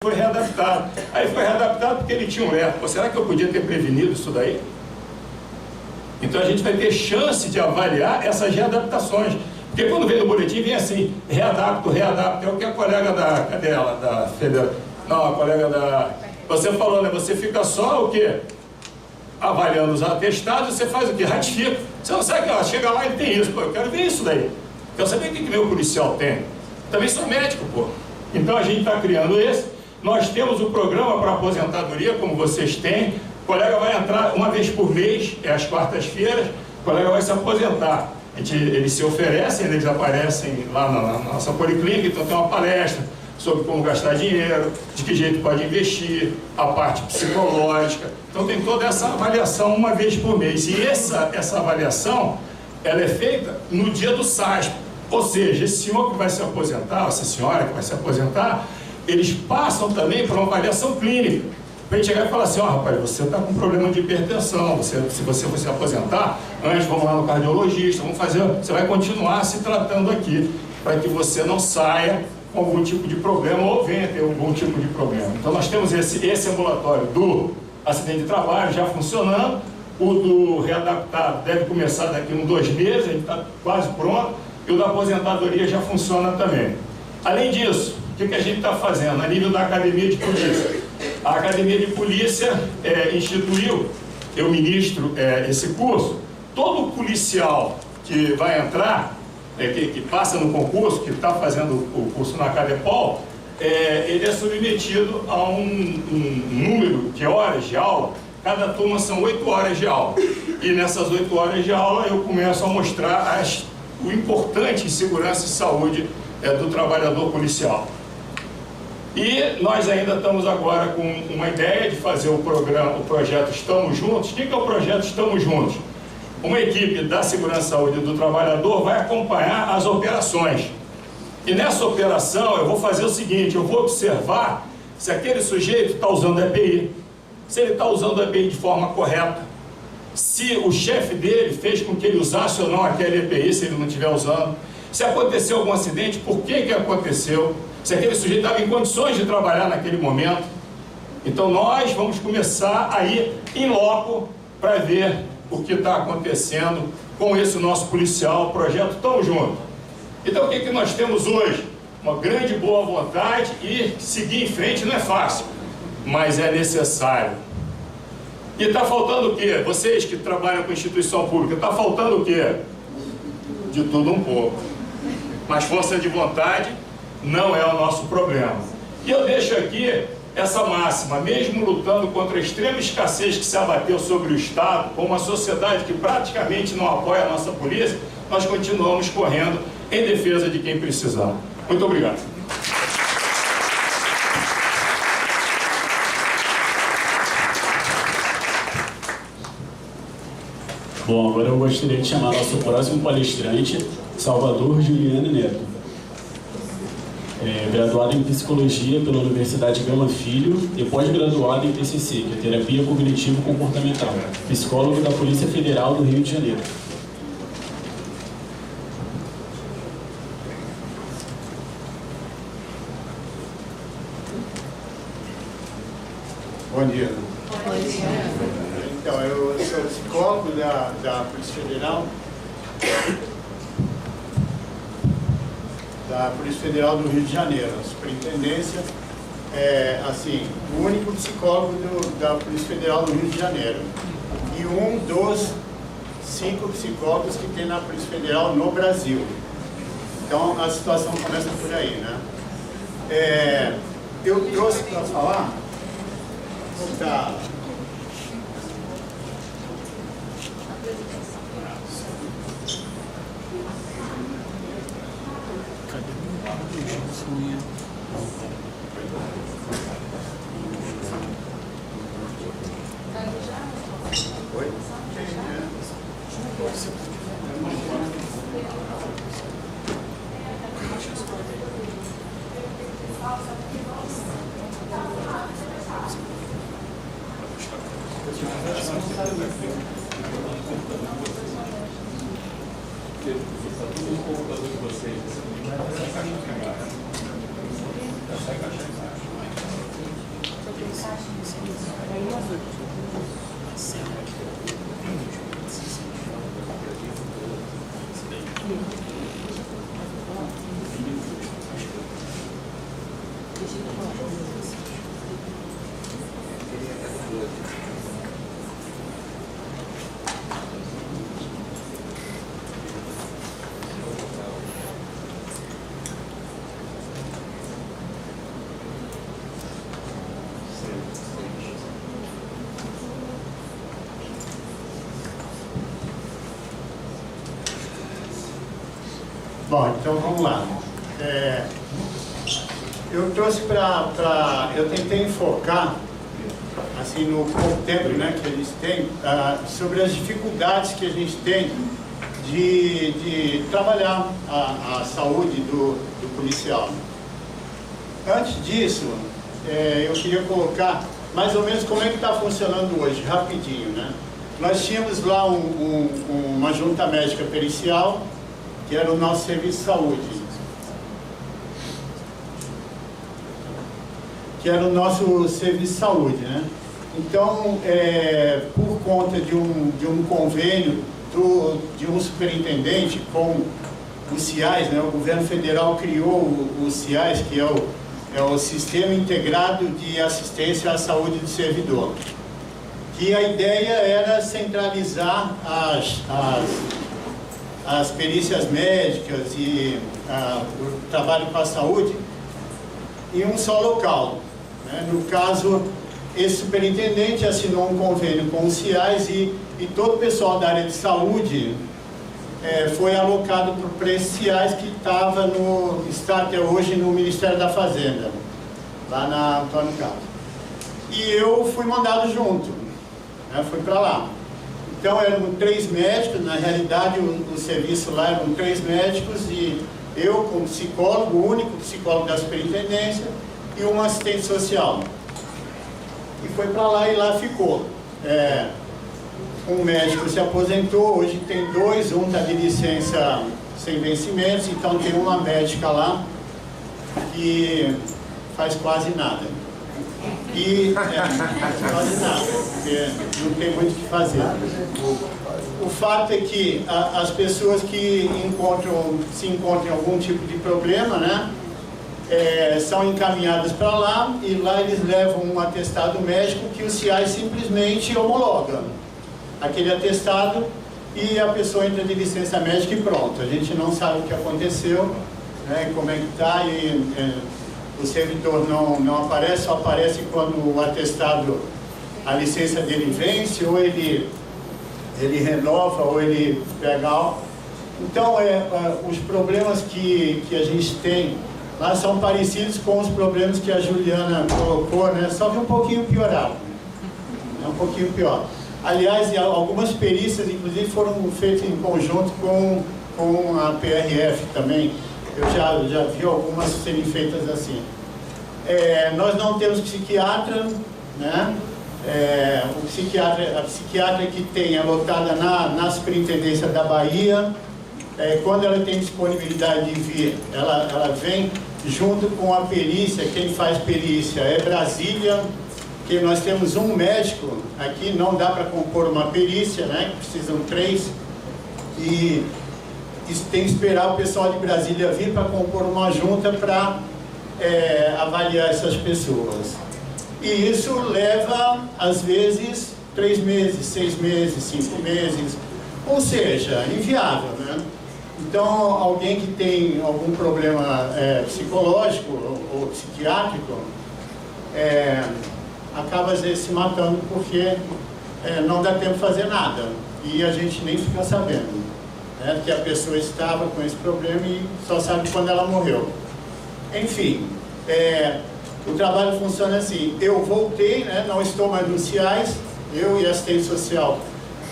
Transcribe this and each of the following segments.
foi readaptado. Aí foi readaptado porque ele tinha um lerdo. Pô, será que eu podia ter prevenido isso daí? Então a gente vai ter chance de avaliar essas readaptações. Porque quando vem no boletim, vem assim, readapto. É o que a colega da, cadê ela? Da Federal. Não, a colega da... Você falou, né? Você fica só o quê? Avaliando os atestados, você faz o quê? Ratifica. Você não sabe que ela chega lá e tem isso. Pô, eu quero ver isso daí. Quero saber o que meu policial tem. Também sou médico, pô. Então a gente está criando esse. Nós temos o programa para aposentadoria, como vocês têm. O colega vai entrar uma vez por mês, é às quartas-feiras, o colega vai se aposentar. Eles se oferecem, eles aparecem lá na nossa policlínica, então tem uma palestra sobre como gastar dinheiro, de que jeito pode investir, a parte psicológica. Então tem toda essa avaliação uma vez por mês. E essa avaliação, ela é feita no dia do SASP. Ou seja, esse senhor que vai se aposentar, essa senhora que vai se aposentar, eles passam também para uma avaliação clínica. Para gente chegar e falar assim, ó, rapaz, você está com problema de hipertensão, se você for se aposentar, antes vamos lá no cardiologista, você vai continuar se tratando aqui, para que você não saia com algum tipo de problema ou venha ter algum tipo de problema. Então nós temos esse ambulatório do acidente de trabalho já funcionando, o do readaptado deve começar daqui uns 2 meses, a gente está quase pronto, e o da aposentadoria já funciona também. Além disso, o que a gente está fazendo a nível da Academia de Polícia? A Academia de Polícia instituiu, eu ministro esse curso, todo policial que vai entrar, que passa no concurso, que está fazendo o curso na Cadepol, ele é submetido a um número de horas de aula. Cada turma são 8 horas de aula. E nessas 8 horas de aula eu começo a mostrar o importante em segurança e saúde do trabalhador policial. E nós ainda estamos agora com uma ideia de fazer o projeto Estamos Juntos. O que é o projeto Estamos Juntos? Uma equipe da Segurança e Saúde do Trabalhador vai acompanhar as operações. E nessa operação eu vou fazer o seguinte, eu vou observar se aquele sujeito está usando EPI, se ele está usando EPI de forma correta, se o chefe dele fez com que ele usasse ou não aquele EPI, se ele não estiver usando, se aconteceu algum acidente, por que aconteceu, se aquele sujeito estava em condições de trabalhar naquele momento. Então nós vamos começar a ir em loco para ver o que está acontecendo com esse nosso policial, o projeto Tamo Junto. Então o que nós temos hoje? Uma grande boa vontade e seguir em frente não é fácil, mas é necessário. E está faltando o quê? Vocês que trabalham com instituição pública, está faltando o quê? De tudo um pouco. Mas força de vontade não é o nosso problema. E eu deixo aqui essa máxima, mesmo lutando contra a extrema escassez que se abateu sobre o Estado, com uma sociedade que praticamente não apoia a nossa polícia, nós continuamos correndo em defesa de quem precisar. Muito obrigado. Bom, agora eu gostaria de chamar nosso próximo palestrante, Salvador Juliano Neto. Graduado em Psicologia pela Universidade Gama Filho e pós-graduado em TCC, que é Terapia Cognitivo-Comportamental, psicólogo da Polícia Federal do Rio de Janeiro. Bom dia. Bom dia. Então, eu sou psicólogo da Polícia Federal. Da Polícia Federal do Rio de Janeiro. A superintendência é, assim, o único psicólogo da Polícia Federal do Rio de Janeiro. E um dos 5 psicólogos que tem na Polícia Federal no Brasil. Então, a situação começa por aí, né? Eu trouxe para falar da... Oi? Bom, então vamos lá. Eu trouxe eu tentei enfocar, assim, no pouco tempo, né, que a gente tem, sobre as dificuldades que a gente tem de trabalhar a saúde do policial. Antes disso, eu queria colocar mais ou menos como é que está funcionando hoje, rapidinho, né? Nós tínhamos lá uma junta médica pericial, que era o nosso serviço de saúde, né? Então, por conta de um convênio de um superintendente com os CIAs, né? O governo federal criou os CIAs, que é o Sistema Integrado de Assistência à Saúde do Servidor, que a ideia era centralizar as perícias médicas e o trabalho com a saúde em um só local, né? No caso, esse superintendente assinou um convênio com os CIAs e todo o pessoal da área de saúde foi alocado para esses CIAs que está até hoje no Ministério da Fazenda, lá na Antônio Carlos. E eu fui mandado junto, né? Fui para lá. Então eram 3 médicos, na realidade o serviço lá eram 3 médicos e eu como psicólogo, o único psicólogo da superintendência e um assistente social. E foi para lá e lá ficou. Um médico se aposentou, hoje tem 2, um está de licença sem vencimentos, então tem uma médica lá que faz quase nada. Quase nada, porque não tem muito o que fazer. O fato é que as pessoas que se encontram em algum tipo de problema, né, são encaminhadas para lá e lá eles levam um atestado médico que o CIAI simplesmente homologa aquele atestado e a pessoa entra de licença médica e pronto. A gente não sabe o que aconteceu, né, como é que está o servidor não aparece, só aparece quando o atestado, a licença dele vence, ou ele renova, ou ele pega. Então, os problemas que a gente tem lá são parecidos com os problemas que a Juliana colocou, né? Só que um pouquinho piorado. Um pouquinho pior. Aliás, algumas perícias, inclusive, foram feitas em conjunto com a PRF também. Eu já vi algumas serem feitas assim. Nós não temos psiquiatra, né? A psiquiatra que tem é lotada na Superintendência da Bahia. Quando ela tem disponibilidade de vir, ela vem junto com a perícia. Quem faz perícia é Brasília, que nós temos um médico aqui, não dá para compor uma perícia, né? Precisam 3. E tem que esperar o pessoal de Brasília vir para compor uma junta para avaliar essas pessoas. E isso leva, às vezes, 3 meses, 6 meses, 5 meses, ou seja, inviável, né? Então, alguém que tem algum problema psicológico ou psiquiátrico acaba, às vezes, se matando porque não dá tempo de fazer nada e a gente nem fica sabendo, né, que a pessoa estava com esse problema e só sabe quando ela morreu. Enfim, o trabalho funciona assim. Eu voltei, né, não estou mais nos CIAs, eu e a assistente social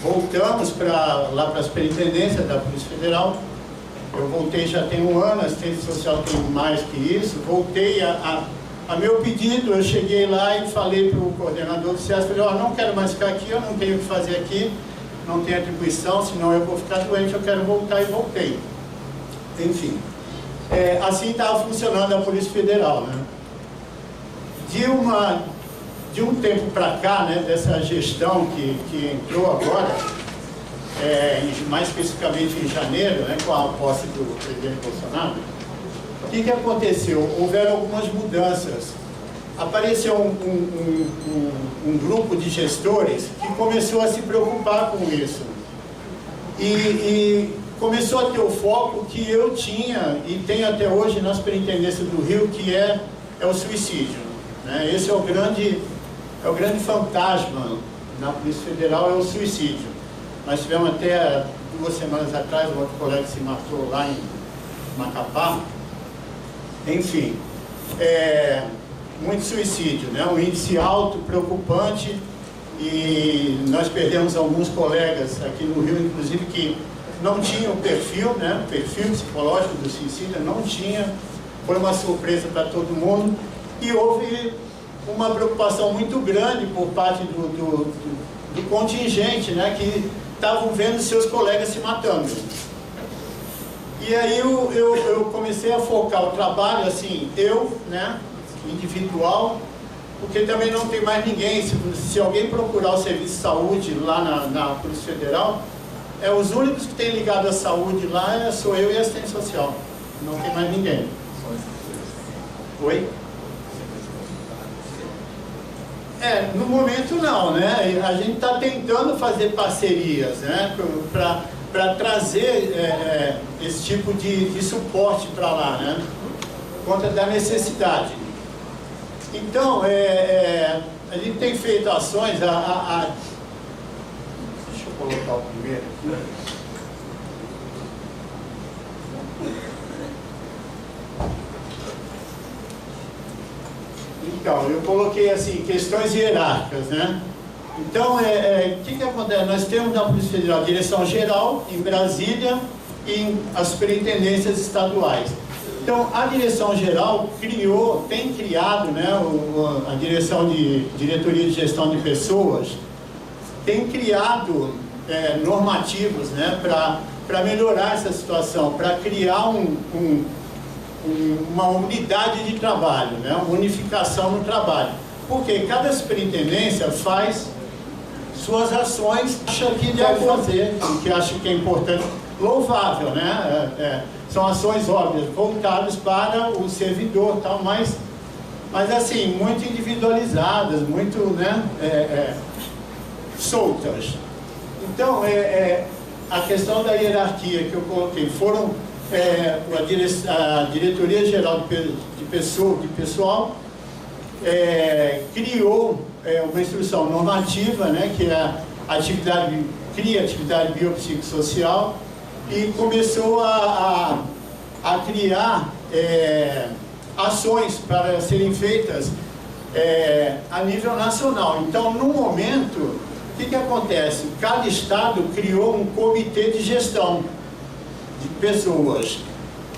voltamos lá para a superintendência da Polícia Federal. Eu voltei já tem 1 ano, a assistente social tem mais que isso. Voltei a meu pedido, eu cheguei lá e falei para o coordenador do CIAS, falei, não quero mais ficar aqui, eu não tenho o que fazer aqui, não tenho atribuição, senão eu vou ficar doente, eu quero voltar, e voltei. Enfim, assim estava funcionando a Polícia Federal, né? de um tempo para cá, né, dessa gestão que entrou agora, mais especificamente em janeiro, né, com a posse do presidente Bolsonaro, o que aconteceu? Houveram algumas mudanças. Apareceu um grupo de gestores que começou a se preocupar com isso. E começou a ter o foco que eu tinha e tenho até hoje na Superintendência do Rio, que é o suicídio, né? Esse é o grande fantasma na Polícia Federal, é o suicídio. Nós tivemos até 2 semanas atrás um outro colega que se matou lá em Macapá. Enfim, muito suicídio, né? Um índice alto, preocupante, e nós perdemos alguns colegas aqui no Rio, inclusive, que não tinham o perfil, né? O perfil psicológico do suicídio não tinha, foi uma surpresa para todo mundo, e houve uma preocupação muito grande por parte do contingente, né? Que estavam vendo seus colegas se matando. E aí eu comecei a focar o trabalho, assim, né, individual, porque também não tem mais ninguém. Se alguém procurar o serviço de saúde lá na Polícia Federal, os únicos que têm ligado à saúde lá sou eu e a assistente social. Não tem mais ninguém. Oi? No momento não, né? A gente está tentando fazer parcerias, né, para trazer esse tipo de suporte para lá, né? Por conta da necessidade. Então, a gente tem feito ações, deixa eu colocar o primeiro aqui. Então, eu coloquei assim, questões hierárquicas, né? Então, o que acontece? Nós temos na Polícia Federal a Direção Geral em Brasília e as superintendências estaduais. Então, a Direção Geral tem criado, né, a Diretoria de Gestão de Pessoas, tem criado normativos, né, para melhorar essa situação, para criar uma unidade de trabalho, né, uma unificação no trabalho. Porque cada superintendência faz suas ações, acha que deve fazer, que acha que é importante, louvável, né? São ações óbvias, voltadas para o servidor, tal, mas assim, muito individualizadas, muito, né, soltas. Então, a questão da hierarquia que eu coloquei, foram a Diretoria Geral de Pessoal criou uma instrução normativa, né, que é cria atividade biopsicossocial, e começou a criar ações para serem feitas a nível nacional. Então, no momento, o que acontece? Cada estado criou um comitê de gestão de pessoas.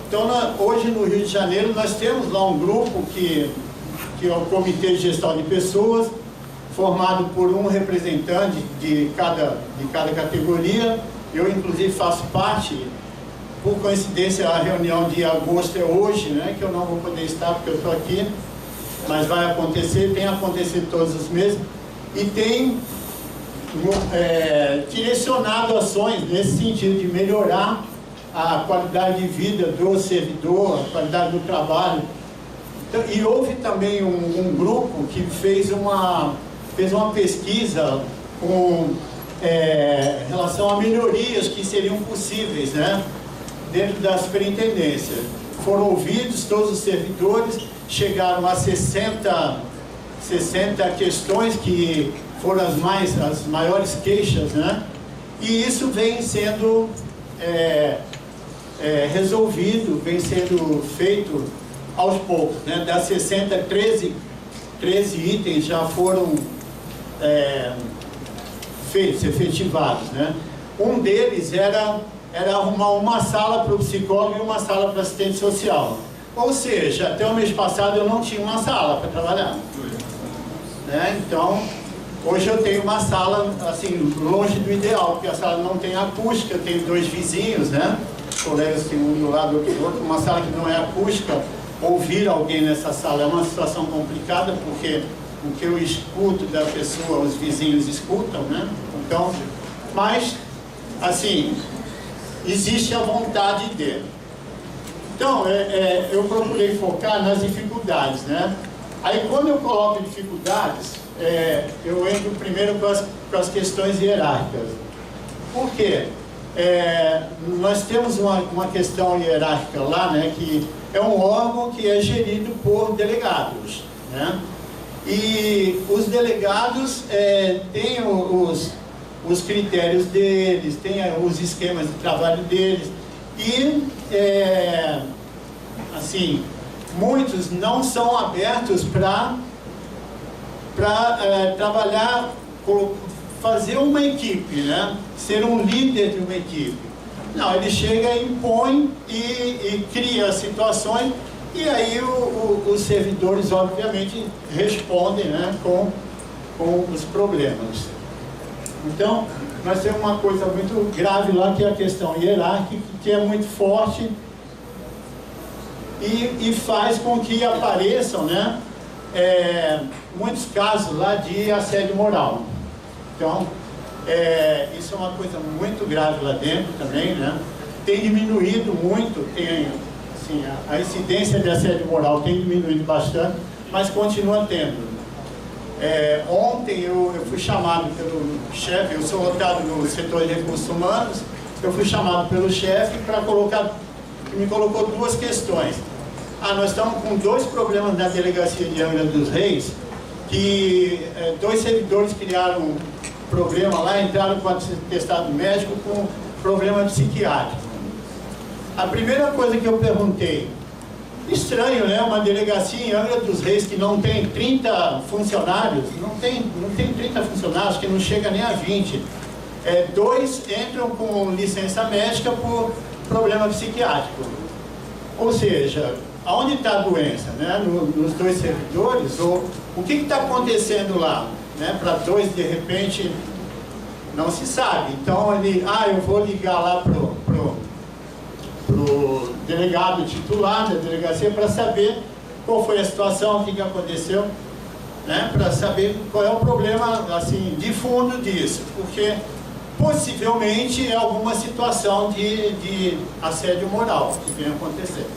Então, hoje no Rio de Janeiro, nós temos lá um grupo que é o Comitê de Gestão de Pessoas, formado por um representante de cada categoria. Eu, inclusive, faço parte. Por coincidência, a reunião de agosto é hoje, né, que eu não vou poder estar porque eu estou aqui, mas vai acontecer, tem acontecido todos os meses, e tem direcionado ações nesse sentido de melhorar a qualidade de vida do servidor, a qualidade do trabalho. Então, e houve também um grupo que fez uma pesquisa com relação a melhorias que seriam possíveis, né, dentro da superintendência. Foram ouvidos todos os servidores, chegaram a 60 questões que foram as maiores queixas, né, e isso vem sendo resolvido, vem sendo feito aos poucos, né? Das 60, 13 itens já foram feitos, efetivados, né? Um deles era arrumar uma sala para o psicólogo e uma sala para o assistente social. Ou seja, até o mês passado eu não tinha uma sala para trabalhar, né? Então, hoje eu tenho uma sala, assim, longe do ideal, porque a sala não tem acústica, eu tenho 2 vizinhos, né? Colegas que um do lado do outro, uma sala que não é acústica. Ouvir alguém nessa sala é uma situação complicada, porque o que eu escuto da pessoa, os vizinhos escutam, né? Então, mas, assim, existe a vontade dele. Então, eu procurei focar nas dificuldades, né? Aí, quando eu coloco dificuldades, eu entro primeiro com as questões hierárquicas. Por quê? Nós temos uma questão hierárquica lá, né, que é um órgão que é gerido por delegados, né? E os delegados têm os critérios deles, têm os esquemas de trabalho deles, e, assim, muitos não são abertos para trabalhar, fazer uma equipe, né? Ser um líder de uma equipe. Não, ele chega, impõe e cria situações, e aí os servidores, obviamente, respondem, né, com os problemas. Então, nós temos uma coisa muito grave lá, que é a questão hierárquica, que é muito forte e faz com que apareçam, né, muitos casos lá de assédio moral. Então, isso é uma coisa muito grave lá dentro também, né? Tem diminuído muito, assim, a incidência de assédio moral tem diminuído bastante, mas continua tendo. Ontem eu fui chamado pelo chefe, eu sou lotado no setor de recursos humanos, eu fui chamado pelo chefe para me colocou duas questões. Nós estamos com 2 problemas na delegacia de Angra dos Reis, que 2 servidores criaram um problema lá, entraram com atestado médico com problema psiquiátrico. A primeira coisa que eu perguntei, estranho, né? Uma delegacia em Angra dos Reis que não tem 30 funcionários, não tem 30 funcionários, que não chega nem a 20. 2 entram com licença médica por problema psiquiátrico. Ou seja, aonde está a doença, né? Nos 2 servidores? Ou o que está acontecendo lá, né? Para 2, de repente, não se sabe. Então, eu vou ligar lá pro delegado titular da delegacia para saber qual foi a situação, o que aconteceu, né? Para saber qual é o problema, assim, de fundo disso, porque possivelmente é alguma situação de assédio moral que vem acontecendo.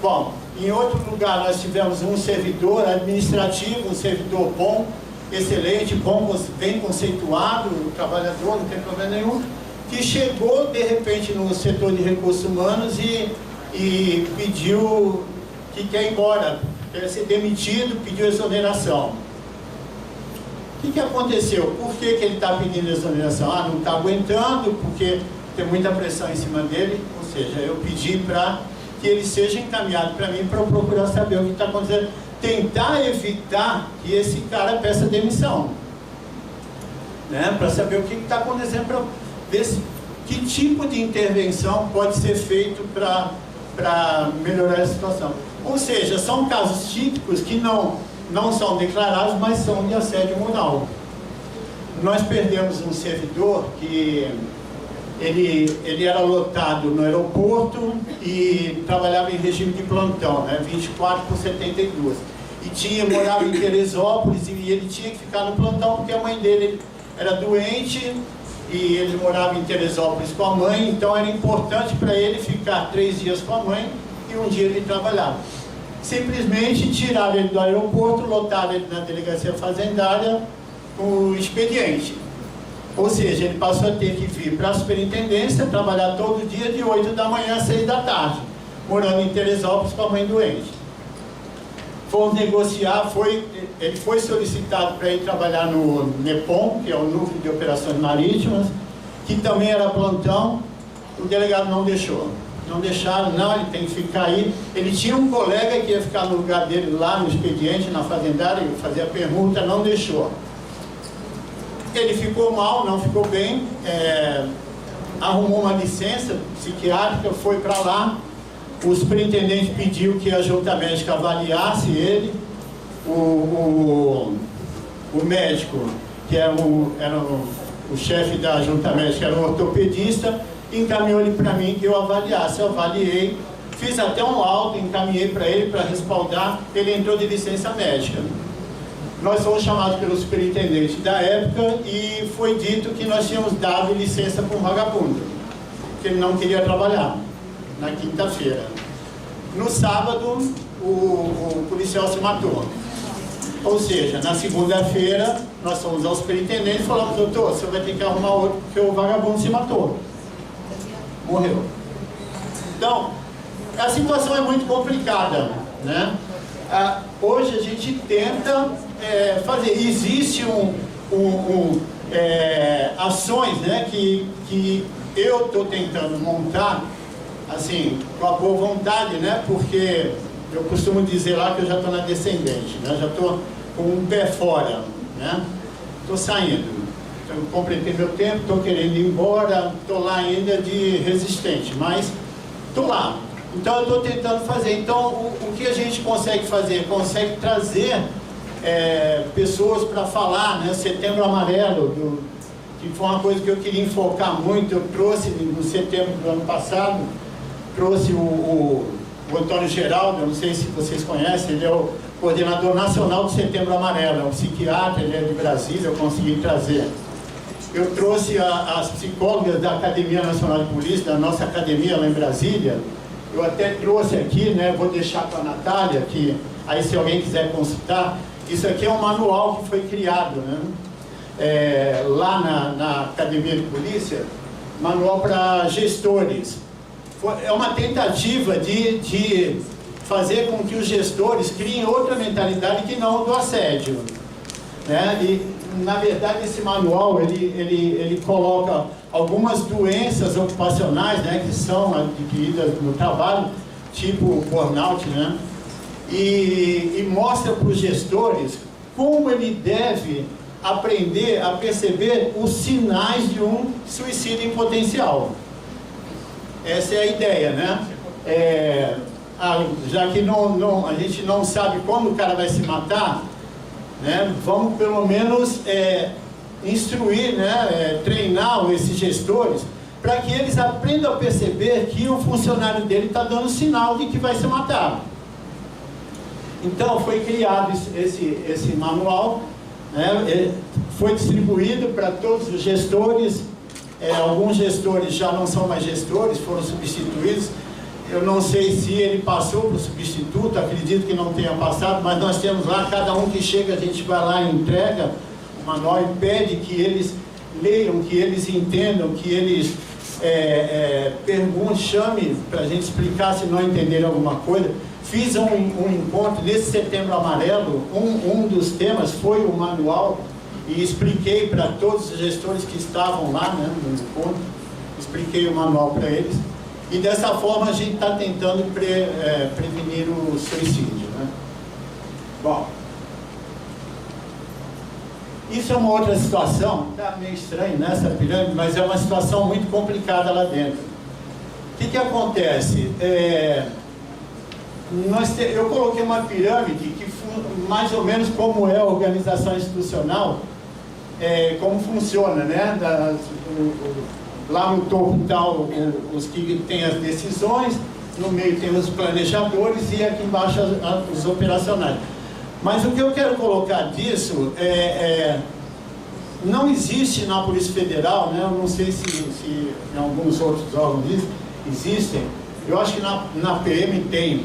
Bom, em outro lugar nós tivemos um servidor administrativo, um servidor bom, excelente, bom, bem conceituado, trabalhador, não tem problema nenhum, que chegou de repente no setor de recursos humanos e pediu que quer ir embora, quer ser demitido, pediu exoneração. O que aconteceu? Por que ele está pedindo exoneração? Não está aguentando, porque tem muita pressão em cima dele, ou seja, eu pedi para que ele seja encaminhado para mim para eu procurar saber o que está acontecendo, tentar evitar que esse cara peça demissão, né? Para saber o que está acontecendo, para ver que tipo de intervenção pode ser feito para melhorar a situação. Ou seja, são casos típicos que não são declarados, mas são de assédio moral. Nós perdemos um servidor que ele era lotado no aeroporto e trabalhava em regime de plantão, né, 24/72. E morava em Teresópolis, e ele tinha que ficar no plantão porque a mãe dele era doente e ele morava em Teresópolis com a mãe, então era importante para ele ficar 3 dias com a mãe e um dia ele trabalhava. Simplesmente tiraram ele do aeroporto, lotaram ele na delegacia fazendária com o expediente. Ou seja, ele passou a ter que vir para a superintendência, trabalhar todo dia de 8 da manhã às 6 da tarde, morando em Teresópolis com a mãe doente. Fomos negociar, ele foi solicitado para ir trabalhar no NEPOM, que é o Núcleo de Operações Marítimas, que também era plantão. O delegado não deixou. Não deixaram, não, ele tem que ficar aí. Ele tinha um colega que ia ficar no lugar dele lá no expediente, na fazendária, ele fazia a permuta, não deixou. Ele ficou mal, não ficou bem, arrumou uma licença psiquiátrica, foi para lá. O superintendente pediu que a junta médica avaliasse ele. O médico, que era o chefe da junta médica, era um ortopedista, encaminhou ele para mim que eu avaliasse. Eu avaliei, fiz até um laudo, encaminhei para ele para respaldar. Ele entrou de licença médica. nós fomos chamados pelo superintendente da época e foi dito que nós tínhamos dado licença para um vagabundo, que ele não queria trabalhar, na quinta-feira. No sábado, o policial se matou. Ou seja, na segunda-feira, nós fomos ao superintendente e falamos: doutor, você vai ter que arrumar outro, porque o vagabundo se matou. Morreu. Então, a situação é muito complicada, né? Hoje a gente tenta fazer. Existe ações, né, que eu estou tentando montar, assim, com a boa vontade, né? Porque eu costumo dizer lá que eu já estou na descendente, né? Já estou com um pé fora, né? Estou saindo. Eu completei meu tempo, estou querendo ir embora, estou lá ainda de resistente, mas estou lá. Então eu estou tentando fazer. Então o que a gente consegue fazer? Consegue trazer pessoas para falar, né? Setembro Amarelo, que foi uma coisa que eu queria enfocar muito. Eu trouxe no setembro do ano passado, trouxe o Antônio Geraldo, eu não sei se vocês conhecem, ele é o coordenador nacional do Setembro Amarelo, é um psiquiatra, ele é de Brasília, eu consegui trazer. Eu trouxe as psicólogas da Academia Nacional de Polícia, da nossa academia lá em Brasília. Eu até trouxe aqui, né, vou deixar para a Natália, que aí se alguém quiser consultar, isso aqui é um manual que foi criado, né, lá na Academia de Polícia, manual para gestores. É uma tentativa de fazer com que os gestores criem outra mentalidade que não do assédio, né? E, na verdade, esse manual, ele coloca algumas doenças ocupacionais, né, que são adquiridas no trabalho, tipo burnout, né? E mostra para os gestores como ele deve aprender a perceber os sinais de um suicídio em potencial. Essa é a ideia, né? Já que a gente não sabe quando o cara vai se matar, né? Vamos pelo menos instruir, né? Treinar esses gestores para que eles aprendam a perceber que o funcionário dele está dando sinal de que vai se matar. Então foi criado esse manual, né? Foi distribuído para todos os gestores. Alguns gestores já não são mais gestores, foram substituídos. Eu não sei se ele passou para o substituto, acredito que não tenha passado, mas nós temos lá, cada um que chega, a gente vai lá e entrega o manual e pede que eles leiam, que eles entendam, que eles perguntem, chame para a gente explicar se não entenderem alguma coisa. Fiz um encontro nesse Setembro Amarelo, um dos temas foi o manual, e expliquei para todos os gestores que estavam lá, né, no encontro, expliquei o manual para eles, e dessa forma a gente está tentando prevenir o suicídio, né? Bom, isso é uma outra situação, está meio estranho nessa pirâmide, mas é uma situação muito complicada lá dentro. O que acontece? Eu coloquei uma pirâmide que mais ou menos como é a organização institucional, como funciona, né? Lá no topo estão os que têm as decisões, no meio tem os planejadores e aqui embaixo os operacionais. Mas o que eu quero colocar disso não existe na Polícia Federal, né? Eu não sei se em alguns outros órgãos existem, eu acho que na PM tem.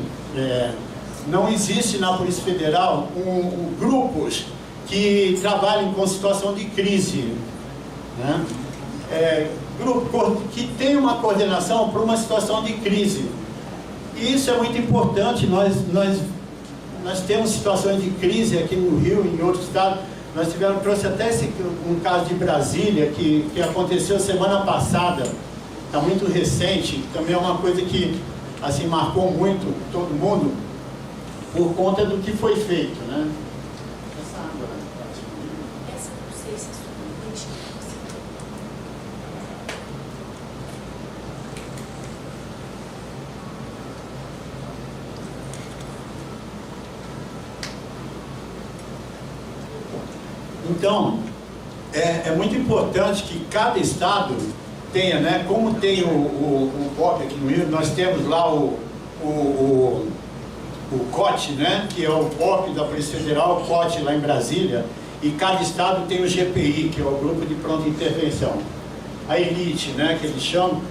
Não existe na Polícia Federal grupos que trabalhem com situação de crise, né? Grupo que tem uma coordenação para uma situação de crise. E isso é muito importante. Nós temos situações de crise aqui no Rio e em outros estados. Nós trouxe até um caso de Brasília que aconteceu semana passada, está muito recente, também é uma coisa que assim marcou muito todo mundo por conta do que foi feito, né? Essa água, essa não sei se é suficiente. Então, é muito importante que cada estado tenha, né? Como tem o BOP aqui no Rio, nós temos lá o o COT, né, que é o COP da Polícia Federal, o COT lá em Brasília, e cada estado tem o GPI, que é o Grupo de Pronta Intervenção. A elite, né, que eles chamam,